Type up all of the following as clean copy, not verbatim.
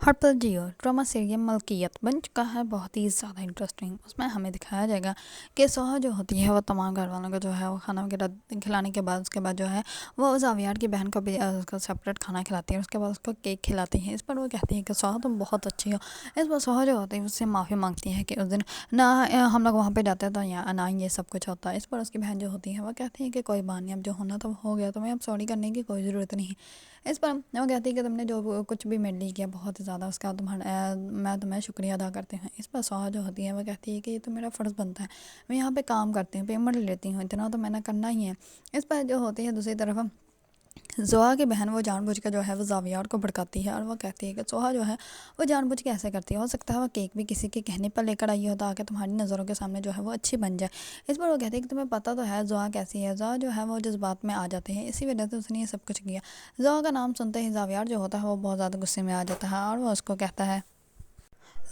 ہرپل Jio drama serial ملکیت بن چکا ہے بہت ہی زیادہ انٹرسٹنگ۔ اس میں ہمیں دکھایا جائے گا کہ سوہا جو ہوتی ہے وہ تمام گھر والوں کو جو ہے وہ کھانا وغیرہ کھلانے کے بعد اس کے بعد جو ہے وہ زاویار کی بہن کو بھی اس کو سپریٹ کھانا کھلاتی ہے، اس کے بعد اس کو کیک کھلاتی ہے۔ اس پر وہ کہتی ہے کہ سوہا تم بہت اچھی ہو۔ اس پر سوہا جو ہوتی ہے اس سے معافی مانگتی ہے کہ اس دن نہ ہم لوگ وہاں پہ جاتے ہیں تو نہ یہ سب کچھ ہوتا ہے۔ اس پر اس کی بہن جو ہوتی ہے وہ کہتی ہے کہ کوئی بات نہیں، اب جو ہونا تو ہو گیا، تمہیں اب سوری کرنے کی کوئی ضرورت نہیں۔ اس پر وہ کہتی ہے کہ تم نے جو کچھ بھی میرے لیے کیا بہت زیادہ، اس کا میں تمہیں شکریہ ادا کرتی ہوں۔ اس پر سوہا جو ہوتی ہے وہ کہتی ہے کہ یہ تو میرا فرض بنتا ہے، میں یہاں پہ کام کرتی ہوں، پیمنٹ لیتی ہوں، اتنا تو میں نے کرنا ہی ہے۔ اس پر جو ہوتی ہے دوسری طرف زوہا کی بہن وہ جان بوجھ کے جو ہے وہ زاویار کو بھڑکاتی ہے اور وہ کہتی ہے کہ سوہا جو ہے وہ جان بوجھ کے ایسے کرتی ہے، ہو سکتا ہے وہ کیک بھی کسی کے کہنے پر لے کر آئی ہو تاکہ تمہاری نظروں کے سامنے جو ہے وہ اچھی بن جائے۔ اس پر وہ کہتی ہے کہ تمہیں پتہ تو ہے زوہا کیسی ہے، زوہا جو ہے وہ جذبات میں آ جاتے ہیں، اسی وجہ سے اس نے یہ سب کچھ کیا۔ زوہا کا نام سنتے ہی زاویار جو ہوتا ہے وہ بہت زیادہ غصے میں آ جاتا ہے اور وہ اس کو کہتا ہے،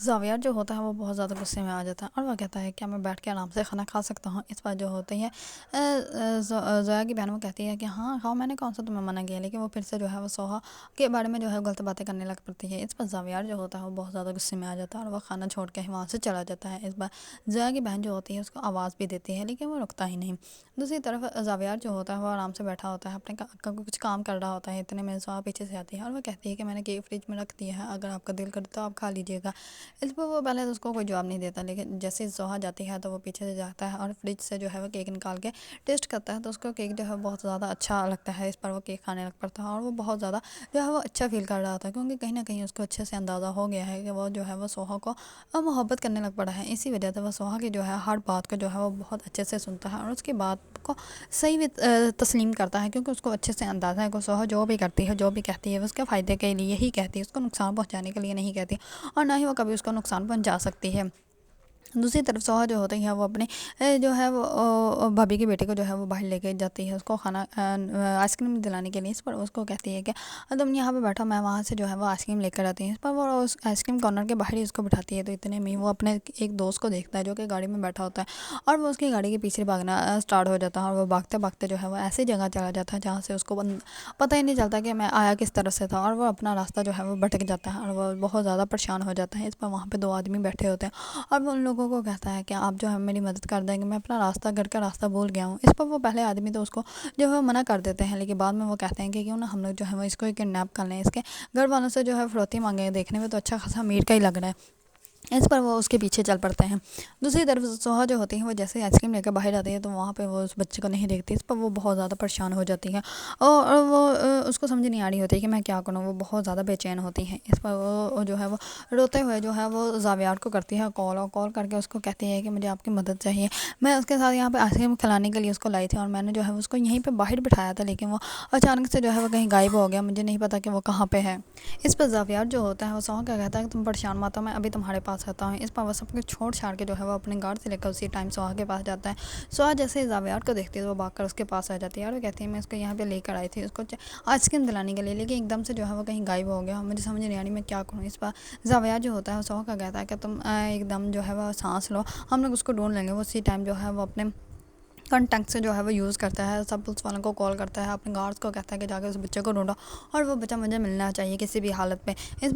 زاویار جو ہوتا ہے وہ بہت زیادہ غصے میں آ جاتا ہے اور وہ کہتا ہے کیا میں بیٹھ کے آرام سے کھانا کھا سکتا ہوں۔ اس پر جو ہوتی ہے زویا کی بہن وہ کہتی ہے کہ ہاں کھاؤ، میں نے کون سا تمہیں منع کیا، لیکن وہ پھر سے جو ہے وہ سوہا کے بارے میں جو ہے غلط باتیں کرنے لگ پڑتی ہے۔ اس پر زاویار جو ہوتا ہے وہ بہت زیادہ غصے میں آ جاتا ہے اور وہ کھانا چھوڑ کے وہاں سے چلا جاتا ہے۔ اس بار زویا کی بہن جو ہوتی ہے اس کو آواز بھی دیتی ہے لیکن وہ رکتا ہی نہیں۔ دوسری طرف زاویار جو ہوتا ہے وہ آرام سے بیٹھا ہوتا ہے، اپنے کچھ کام کر رہا ہوتا ہے، اتنے میں سوہا پیچھے سے آتی ہے اور وہ کہتی ہے کہ میں نے کیک فریج میں رکھ دیا ہے، اگر آپ کا دل کرے تو آپ کھا لیجیے گا۔ اس پر وہ پہلے تو اس کو کوئی جواب نہیں دیتا، لیکن جیسے سوہا جاتی ہے تو وہ پیچھے سے جاتا ہے اور فریج سے جو ہے وہ کیک نکال کے ٹیسٹ کرتا ہے تو اس کو کیک جو ہے بہت زیادہ اچھا لگتا ہے۔ اس پر وہ کیک کھانے لگ پڑتا ہے اور وہ بہت زیادہ جو ہے وہ اچھا فیل کر رہا تھا، کیونکہ کہیں نہ کہیں اس کو اچھے سے اندازہ ہو گیا ہے کہ وہ جو ہے وہ سوہا کو محبت کرنے لگ پڑا ہے۔ اسی وجہ سے وہ سوہا کی جو ہے ہر بات کو جو ہے وہ بہت اچھے سے سنتا ہے اور اس کی بات کو صحیح بھی تسلیم کرتا ہے، کیونکہ اس کو اچھے سے اندازہ ہے کہ سوہا جو بھی کرتی ہے جو بھی کہتی ہے وہ اس کے فائدے کے لیے ہی کہتی ہے، اس کو نقصان پہنچانے کے لیے نہیں کہتی اور نہ ہی وہ کبھی اس کو نقصان پہنچا سکتی ہے۔ دوسری طرف سوہا جو ہوتی ہے وہ اپنے جو ہے وہ بھابھی کے بیٹے کو جو ہے وہ باہر لے کے جاتی ہے اس کو کھانا آئس کریم دلانے کے لیے۔ اس پر اس کو کہتی ہے کہ تم یہاں پہ بیٹھو، میں وہاں سے جو ہے وہ آئس کریم لے کر آتی ہوں۔ اس پر وہ اس آئس کریم کارنر کے باہر ہی اس کو بٹھاتی ہے تو اتنے میں وہ اپنے ایک دوست کو دیکھتا ہے جو کہ گاڑی میں بیٹھا ہوتا ہے اور وہ اس کی گاڑی کے پیچھے بھاگنا اسٹارٹ ہو جاتا ہے اور وہ بھاگتے بھاگتے جو ہے وہ ایسی جگہ چلا جاتا ہے جہاں سے اس کو پتہ ہی نہیں چلتا کہ میں آیا کس طرف سے تھا اور وہ اپنا راستہ جو ہے وہ بھٹک جاتا ہے اور وہ بہت زیادہ پریشان ہو جاتا ہے۔ اس پر وہاں پہ دو آدمی بیٹھے ہوتے ہیں اور وہ ان لوگوں کو کہتا ہے کہ آپ جو ہے میری مدد کر دیں گے، میں اپنا راستہ گھر کا راستہ بھول گیا ہوں۔ اس پر وہ پہلے آدمی تو اس کو جو ہے منع کر دیتے ہیں، لیکن بعد میں وہ کہتے ہیں کہ کیوں نہ ہم لوگ جو ہے وہ اس کو کڈنیپ کر لیں، اس کے گھر والوں سے جو ہے فروختی مانگیں، دیکھنے میں تو اچھا خاصا امیر کا ہی لگ رہا ہے۔ اس پر وہ اس کے پیچھے چل پڑتے ہیں۔ دوسری طرف سوہا جو ہوتی ہے وہ جیسے آئس کریم لے کر باہر جاتی ہے تو وہاں پہ وہ اس بچے کو نہیں دیکھتی، اس پر وہ بہت زیادہ پریشان ہو جاتی ہے اور وہ اس کو سمجھ نہیں آ رہی ہوتی کہ میں کیا کروں، وہ بہت زیادہ بے چین ہوتی ہیں۔ اس پر وہ جو ہے وہ روتے ہوئے جو ہے وہ زاویار کو کرتی ہے کال، اور کال کر کے اس کو کہتی ہے کہ مجھے آپ کی مدد چاہیے، میں اس کے ساتھ یہاں پہ آئس کریم کھلانے کے لیے اس کو لائی تھی اور میں نے جو ہے اس کو یہیں پہ باہر بٹھایا تھا، لیکن وہ اچانک سے جو ہے وہ کہیں غائب ہو گیا، مجھے نہیں پتا کہ وہ کہاں پہ ہے۔ اس پر زاویار جو ہوتا ہے وہ سوہا کا کہتا ہے کہ تم پریشان مت ہو، میں ابھی تمہارے پاس آتا ہوں۔ اس پر وہ سب کچھ چھوڑ چھاڑ کے جو ہے وہ اپنے گارڈ سے لے کر اسی ٹائم سوہا کے پاس جاتا ہے۔ سوہا جیسے زاویار کو دیکھتی ہے تو وہ بھاگ کر اس کے پاس آ جاتی ہے اور وہ کہتی ہے میں اس کو یہاں پہ لے کر آئی تھی اس کو آئس کریم دلانے کے لیے، لیکن ایک دم سے جو ہے وہ کہیں غائب ہو گیا، مجھے سمجھ نہیں آ رہی میں کیا کروں۔ اس پر زاویار جو ہوتا ہے وہ سوہا کا کہتا ہے کہ تم ایک دم جو ہے وہ سانس لو، ہم لوگ اس کو ڈھونڈ لیں گے۔ وہ اسی ٹائم جو ہے وہ اپنے کانٹیکٹ سے جو ہے وہ یوز کرتا ہے، سب پولیس والوں کو کال کرتا ہے، اپنے گارڈس کو کہتا ہے کہ جا کے اس بچے کو ڈھونڈو اور وہ بچہ مجھے ملنا چاہیے کسی بھی حالت میں۔ اس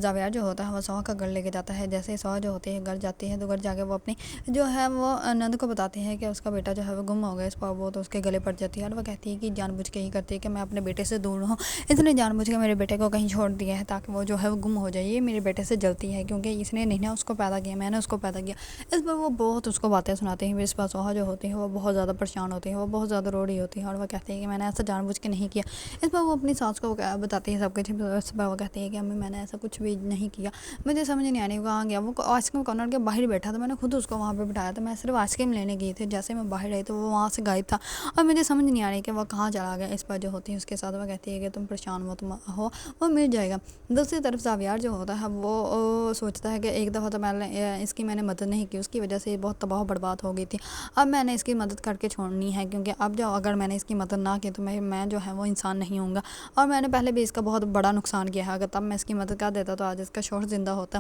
زاویار جو ہوتا ہے وہ سوہا کا گھر لے کے جاتا ہے، جیسے سوہا جو ہوتی ہے گھر جاتی ہے تو گھر جا کے وہ اپنی جو ہے وہ نند کو بتاتی ہے کہ اس کا بیٹا جو ہے وہ گم ہو گیا۔ اس پر وہ تو اس کے گلے پڑ جاتی ہے اور وہ کہتی ہے کہ جان بوجھ کے ہی کرتی ہے کہ میں اپنے بیٹے سے دور ہوں، اس نے جان بوجھ کے میرے بیٹے کو کہیں چھوڑ دیا ہے تاکہ وہ جو ہے وہ گم ہو جائے، یہ میرے بیٹے سے جلتی ہے کیونکہ اس نے نہیں نا اس کو پیدا کیا، میں نے اس کو پیدا کیا۔ اس پر وہ بہت اس کو باتیں سناتے ہیں۔ اس پر سوہا جو ہوتی ہے وہ بہت زیادہ پریشان ہوتی ہے، وہ بہت زیادہ رو رہی ہوتی ہے اور وہ کہتی ہے کہ میں نے ایسا جان بوجھ کے نہیں کیا۔ اس پر وہ اپنی ساس کو بتاتی ہے سب کچھ، اس پر وہ کہتی ہے کہ امی میں نے ایسا کچھ بھی نہیں کیا، مجھے سمجھ نہیں آنے کہاں گیا، وہ آئس کریم کارنر کے باہر بیٹھا تھا، میں نے خود اس کو وہاں پہ بٹھایا تھا، میں صرف آئس کریم لینے گئی تھی، جیسے میں باہر آئی تو وہ وہاں سے غائب تھا اور مجھے سمجھ نہیں آ رہی کہ وہ کہاں چلا گیا۔ اس پر جو ہوتی ہے اس کے ساتھ وہ کہتی ہے کہ تم پریشان مت ہو، وہ مل جائے گا۔ دوسری طرف زاویار جو ہوتا ہے وہ سوچتا ہے کہ ایک دفعہ تو میں نے اس کی مدد نہیں کی، اس کی وجہ سے یہ بہت تباہ و برباد ہو گئی تھی، اب میں نے اس کی مدد کر کے چھوڑنی ہے، کیونکہ اب جو اگر میں نے اس کی مدد نہ کی تو میں جو ہے وہ انسان نہیں ہوں گا اور میں نے پہلے بھی اس کا بہت بڑا نقصان کیا ہے، اگر تب میں اس کی مدد کر دیتا تو آج اس کا شوہر زندہ ہوتا۔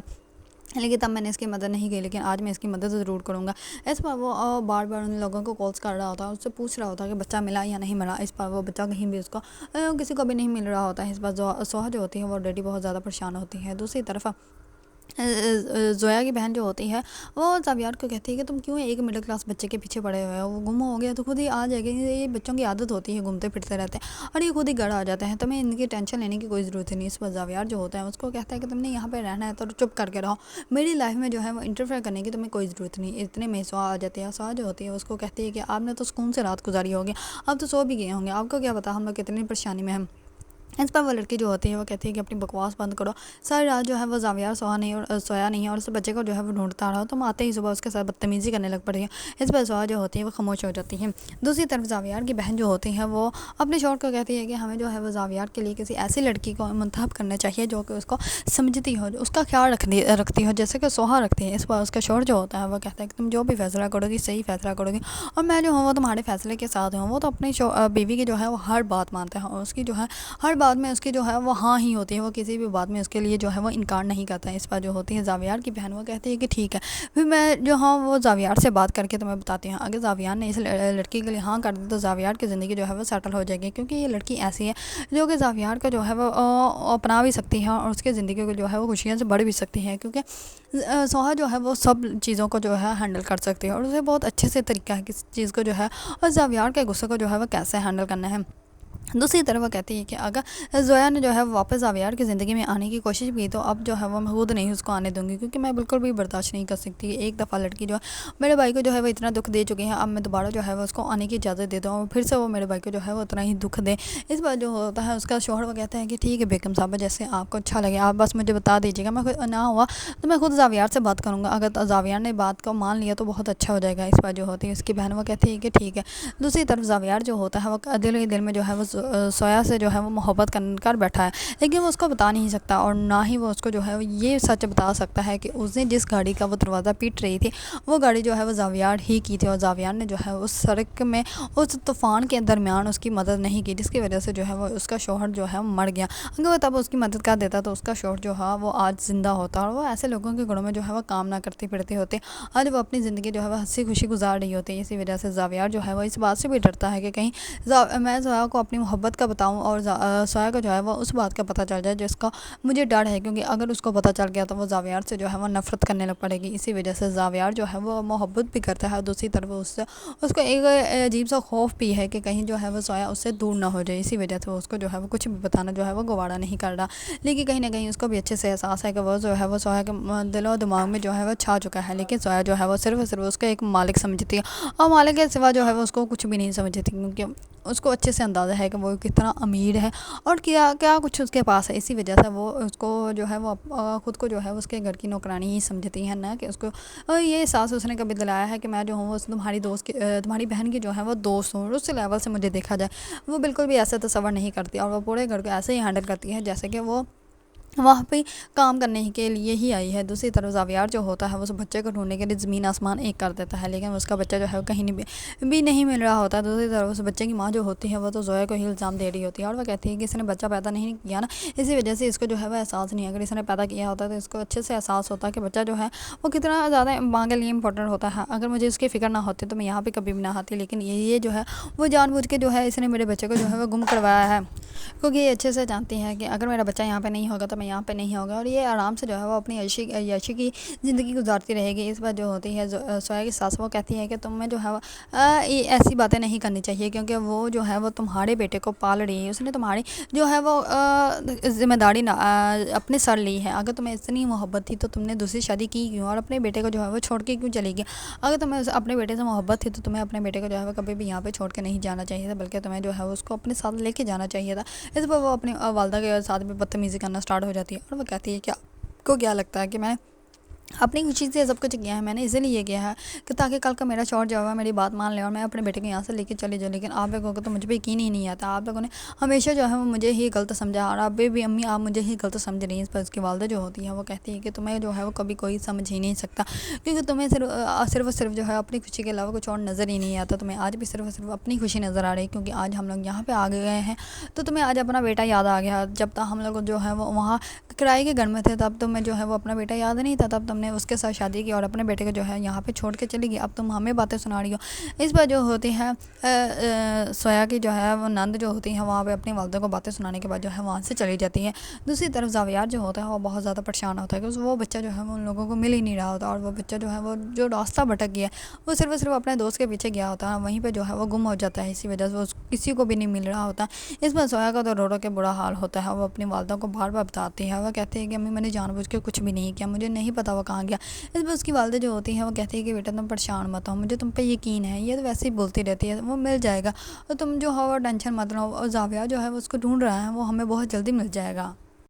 لیکن تب میں نے اس کی مدد نہیں کی، لیکن آج میں اس کی مدد ضرور کروں گا۔ اس پر وہ بار بار ان لوگوں کو کالس کر رہا ہوتا ہے، اس سے پوچھ رہا ہوتا ہے کہ بچہ ملا یا نہیں ملا۔ اس پر وہ بچہ کہیں بھی اس کو کسی کو بھی نہیں مل رہا ہوتا ہے۔ اس پر سوہا جو ہوتی ہے وہ آلریڈی بہت زیادہ پریشان ہوتی ہے۔ دوسری طرف زویا کی بہن جو ہوتی ہے وہ زاویار کو کہتی ہے کہ تم کیوں ایک مڈل کلاس بچے کے پیچھے پڑے ہوئے ہو، وہ گم ہو گیا تو خود ہی آ جائے گا۔ یہ بچوں کی عادت ہوتی ہے، گھومتے پھرتے رہتے ہیں اور یہ خود ہی گھر آ جاتے ہیں، تمہیں ان کی ٹینشن لینے کی کوئی ضرورت نہیں۔ اس پر زاویار جو ہوتا ہے اس کو کہتا ہے کہ تم نے یہاں پہ رہنا ہے تو چپ کر کے رہو، میری لائف میں جو ہے وہ انٹرفیئر کرنے کی تمہیں کوئی ضرورت نہیں۔ اتنے میں سوہا آ جاتی ہے۔ سوہا جو ہوتی ہے اس کو کہتی ہے کہ آپ نے تو سکون سے رات گزاری ہوگی، آپ تو سو بھی گئے ہوں گے، آپ کو کیا پتا ہم لوگ کتنی پریشانی میں ہیں۔ اس پر وہ لڑکی جو ہوتی ہے وہ کہتی ہے کہ اپنی بکواس بند کرو۔ ساری رات جو ہے وہ زاویار سویا نہیں ہے اور اس بچے کو جو ہے وہ ڈھونڈتا رہا، تم آتے ہی صبح اس کے ساتھ بدتمیزی کرنے لگ پڑی ہے۔ اس پر سویا جو ہوتی ہے وہ خاموش ہو جاتی ہے۔ دوسری طرف زاویار کی بہن جو ہوتی ہے وہ اپنے شوہر کو کہتی ہے کہ ہمیں جو ہے وہ زاویار کے لیے کسی ایسی لڑکی کو منتخب کرنا چاہیے جو کہ اس کو سمجھتی ہو، اس کا خیال رکھتی ہو جیسے کہ سوہا رکھتی ہے۔ اس پر اس کا شوہر جو ہوتا ہے وہ کہتا ہے کہ تم جو بھی فیصلہ کرو گی صحیح فیصلہ کرو گی اور میں جو ہوں وہ تمہارے فیصلے کے ساتھ ہوں۔ وہ تو اپنی بیوی کی جو ہے وہ ہر بات مانتا ہے اور اس کی جو ہے ہر بات میں اس کی جو ہے وہ ہاں ہی ہوتی ہے، وہ کسی بھی بات میں اس کے لیے جو ہے وہ انکار نہیں کرتا ہے۔ اس پر جو ہوتی ہے زاویار کی بہن وہ کہتی ہے کہ ٹھیک ہے، پھر میں جو ہاں وہ زاویار سے بات کر کے تمہیں بتاتی ہوں۔ اگر زاویار نے اس لڑکی کے لیے ہاں کر دی تو زاویار کی زندگی جو ہے وہ سیٹل ہو جائے گی، کیونکہ یہ لڑکی ایسی ہے جو کہ زاویار کا جو ہے وہ اپنا بھی سکتی ہے اور اس کی زندگی کو جو ہے وہ خوشیاں سے بڑھ بھی سکتی ہے، کیونکہ سوہا جو ہے وہ سب چیزوں کو جو ہے ہینڈل کر سکتی ہے اور اسے بہت اچھے سے طریقہ ہے کسی چیز کو جو ہے اور زاویار کے غصے کو جو ہے وہ کیسے ہینڈل کرنا ہے۔ دوسری طرف وہ کہتی ہے کہ اگر زویا نے جو ہے واپس زاویار کی زندگی میں آنے کی کوشش کی تو اب جو ہے وہ میں خود نہیں اس کو آنے دوں گی، کیونکہ میں بالکل بھی برداشت نہیں کر سکتی۔ ایک دفعہ لڑکی جو ہے میرے بھائی کو جو ہے وہ اتنا دکھ دے چکی ہے، اب میں دوبارہ جو ہے وہ اس کو آنے کی اجازت دیتا ہوں اور پھر سے وہ میرے بھائی کو جو ہے وہ اتنا ہی دکھ دے۔ اس بار جو ہوتا ہے اس کا شوہر وہ کہتا ہے کہ ٹھیک ہے بیگم صاحبہ، جیسے آپ کو اچھا لگے آپ بس مجھے بتا دیجیے گا، میں نہ ہوا تو میں خود زاویار سے بات کروں گا، اگر زاویار نے بات کو مان لیا تو بہت اچھا ہو جائے گا۔ اس بار جو ہوتی ہے اس کی بہن وہ کہتی ہے کہ ٹھیک ہے۔ دوسری طرف زاویار جو ہوتا ہے وہ دل ہی دل میں جو ہے وہ سویا سے جو ہے وہ محبت کر بیٹھا ہے، لیکن وہ اس کو بتا نہیں سکتا اور نہ ہی وہ اس کو جو ہے یہ سچ بتا سکتا ہے کہ اس نے جس گاڑی کا وہ دروازہ پیٹ رہی تھی وہ گاڑی جو ہے وہ زاویار ہی کی تھی اور زاویار نے جو ہے اس سڑک میں اس طوفان کے درمیان اس کی مدد نہیں کی، جس کی وجہ سے جو ہے وہ اس کا شوہر جو ہے مر گیا۔ اگر وہ تب اس کی مدد کر دیتا تو اس کا شوہر جو ہے وہ آج زندہ ہوتا اور وہ ایسے لوگوں کے گھروں میں جو ہے وہ کام نہ کرتی پھرتی ہوتے، آج وہ اپنی زندگی جو ہے وہ ہنسی خوشی گزار رہی ہوتی ہے۔ اسی وجہ سے زاویار جو ہے وہ اس بات سے بھی ڈرتا ہے کہ کہیں میں زویا کو اپنی محبت کا بتاؤں اور سویا کو جو ہے وہ اس بات کا پتہ چل جائے جس کا مجھے ڈر ہے، کیونکہ اگر اس کو پتہ چل گیا تو وہ زاویار سے جو ہے وہ نفرت کرنے لگ پڑے گی۔ اسی وجہ سے زاویار جو ہے وہ محبت بھی کرتا ہے اور دوسری طرف اس کو ایک عجیب سا خوف بھی ہے کہ کہیں جو ہے وہ سویا اس سے دور نہ ہو جائے۔ اسی وجہ سے اس کو جو ہے وہ کچھ بھی بتانا جو ہے وہ گوارا نہیں کر رہا، لیکن کہیں نہ کہیں اس کو بھی اچھے سے احساس ہے کہ وہ جو ہے وہ سویا کے دل و دماغ میں جو ہے وہ چھا چکا ہے، لیکن سویا جو ہے وہ صرف اس کو ایک مالک سمجھتی ہے اور مالک کے سوا جو ہے وہ اس کو کچھ بھی نہیں سمجھتی، کیونکہ اس کو اچھے سے اندازہ ہے کہ وہ کتنا امیر ہے اور کیا کچھ اس کے پاس ہے۔ اسی وجہ سے وہ اس کو جو ہے وہ خود کو جو ہے اس کے گھر کی نوکرانی ہی سمجھتی ہے، نہ کہ اس کو یہ احساس اس نے کبھی دلایا ہے کہ میں جو ہوں وہ تمہاری بہن کی جو ہے وہ دوست ہوں، اس لیول سے مجھے دیکھا جائے۔ وہ بالکل بھی ایسا تصور نہیں کرتی اور وہ پورے گھر کو ایسے ہی ہینڈل کرتی ہے جیسے کہ وہ وہاں پہ کام کرنے کے لیے ہی آئی ہے۔ دوسری طرف زاویار جو ہوتا ہے وہ اس بچے کو ڈھونڈنے کے لیے زمین آسمان ایک کر دیتا ہے، لیکن اس کا بچہ جو ہے وہ کہیں بھی نہیں مل رہا ہوتا ہے۔ دوسری طرف اس بچے کی ماں جو ہوتی ہے وہ تو زویا کو ہی الزام دے رہی ہوتی ہے اور وہ کہتی ہے کہ اس نے بچہ پیدا نہیں کیا نا، اسی وجہ سے اس کو جو ہے وہ احساس نہیں ہے، اگر اس نے پیدا کیا ہوتا تو اس کو اچھے سے احساس ہوتا کہ بچہ جو ہے وہ کتنا زیادہ ماں کے لیے امپورٹنٹ ہوتا ہے۔ اگر مجھے اس کی فکر نہ ہوتی تو میں یہاں پہ کبھی بھی نہ آتی، لیکن یہ جو ہے وہ جان بوجھ کے جو ہے اس نے میرے بچے کو جو ہے وہ گم کروایا ہے، کیونکہ یہ اچھے سے جانتی ہے کہ اگر میرا بچہ یہاں پہ نہیں ہوگا تو میں یہاں پہ نہیں ہوگا اور یہ آرام سے جو ہے وہ اپنی عیشی کی زندگی گزارتی رہے گی۔ اس بات جو ہوتی ہے سویا کی ساس وہ کہتی ہے کہ تمہیں جو ہے ایسی باتیں نہیں کرنی چاہیے، کیونکہ وہ جو ہے وہ تمہارے بیٹے کو پال رہی ہے، اس نے تمہاری جو ہے وہ ذمہ داری اپنے سر لی ہے۔ اگر تمہیں اتنی محبت تھی تو تم نے دوسری شادی کی کیوں اور اپنے بیٹے کو جو ہے وہ چھوڑ کے کیوں چلی گئی؟ اگر تمہیں اپنے بیٹے سے محبت تھی تو تمہیں اپنے بیٹے کو جو ہے وہ کبھی بھی یہاں پہ چھوڑ کے نہیں جانا چاہیے تھا، بلکہ تمہیں جو ہے اس کو اپنے ساتھ لے کے جانا چاہیے تھا۔ اس پر وہ اپنی والدہ کے ساتھ بھی بدتمیزی کرنا سٹارٹ ہو جاتی ہے اور وہ کہتی ہے کہ آپ کو کیا لگتا ہے کہ میں اپنی خوشی سے سب کچھ کیا ہے، میں نے اسی لیے کیا ہے کہ تاکہ کل کا میرا شوہر جو ہے میری بات مان لے اور میں اپنے بیٹے کو یہاں سے لے کے چلی جاؤں، لیکن آپ لوگوں کو تو مجھ پہ یقین ہی نہیں آتا، آپ لوگوں نے ہمیشہ جو ہے وہ مجھے ہی غلط سمجھا اور ابھی بھی امی آپ مجھے ہی غلط سمجھ رہی ہیں۔ اس پر اس کی والدہ جو ہوتی ہے وہ کہتی ہے کہ تمہیں جو ہے وہ کبھی کوئی سمجھ ہی نہیں سکتا، کیونکہ تمہیں صرف جو ہے اپنی خوشی کے علاوہ کچھ اور نظر ہی نہیں آتا، تمہیں آج بھی صرف اپنی خوشی نظر آ رہی ہے، کیونکہ آج ہم لوگ یہاں پہ آ گئے ہیں تو تمہیں آج اپنا بیٹا یاد آ گیا۔ جب تک ہم لوگ جو ہے وہ وہاں کرائے کے گھر میں تھے تب تمہیں جو ہے وہ اپنا بیٹا یاد نہیں تھا، تب تم نے اس کے ساتھ شادی کی اور اپنے بیٹے کو جو ہے یہاں پہ چھوڑ کے چلی گئی، اب تم ہمیں باتیں سنا رہی ہو۔ اس پر جو ہوتی ہے سویا کی جو ہے وہ نند جو ہوتی ہے وہاں پہ اپنی والدہ کو باتیں سنانے کے بعد جو ہے وہاں سے چلی جاتی ہے۔ دوسری طرف زاویار جو ہوتا ہے وہ بہت زیادہ پریشان ہوتا ہے کہ وہ بچہ جو ہے وہ ان لوگوں کو مل ہی نہیں رہا ہوتا، اور وہ بچہ جو ہے وہ جو راستہ بھٹک گیا وہ صرف اپنے دوست کے پیچھے گیا ہوتا ہے، وہیں پہ جو ہے وہ گم ہو جاتا ہے، اسی وجہ سے وہ کسی کو بھی نہیں مل رہا ہوتا۔ اس میں سویا کا تو رو رو کے برا حال ہوتا ہے، وہ اپنی والدہ کو بار بار بتاتی ہے، وہ کہتی ہے کہ امی میں نے جان بوجھ کے کچھ بھی نہیں کیا، مجھے نہیں پتا وہ کہاں گیا۔ اس میں اس کی والدہ جو ہوتی ہے وہ کہتی ہے کہ بیٹا تم پریشان مت ہو، مجھے تم پہ یقین ہے، یہ تو ویسے ہی بولتی رہتی ہے، وہ مل جائے گا، اور تم جو ہو ٹینشن مت لو، اور زاویہ جو ہے وہ اس کو ڈھونڈ رہا ہے، وہ ہمیں بہت جلدی مل جائے گا۔